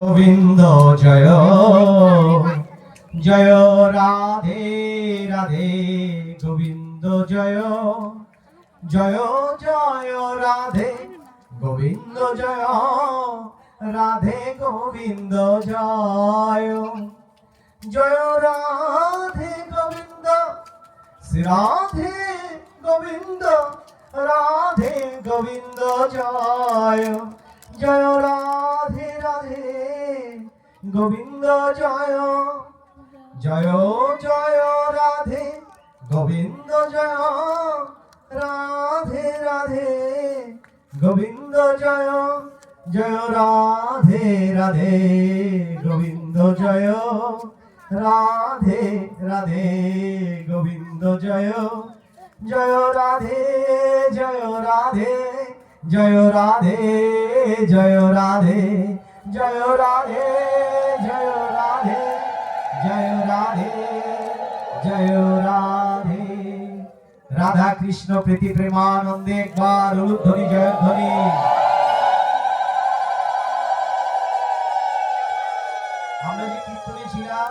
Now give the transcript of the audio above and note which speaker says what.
Speaker 1: গোবিন্দ জয় জয় রাধে রাধে গোবিন্দ জয় জয় জয় রাধে গোবিন্দ জয় রাধে গোবিন্দ জয় জয় রাধে গোবিন্দ শ্রী রাধে গোবিন্দ রাধে গোবিন্দ জয় জয় রাধে রাধে গোবিন্দ জয় জয় জয় রাধে গোবিন্দ জয় রাধে রাধে গোবিন্দ জয় জয় রাধে রাধে গোবিন্দ জয় রাধে রাধে গোবিন্দ জয় জয় রাধে জয় রাধে জয় রাধে জয় রাধে জয় রাধে জয় রাধে জয় রাধে জয় রাধে রাধা কৃষ্ণ প্রীতি প্রেমানন্দে একবার উলুধ্বনি জয়ধ্বনি। আমরা যে কীর্তনে ছিলাম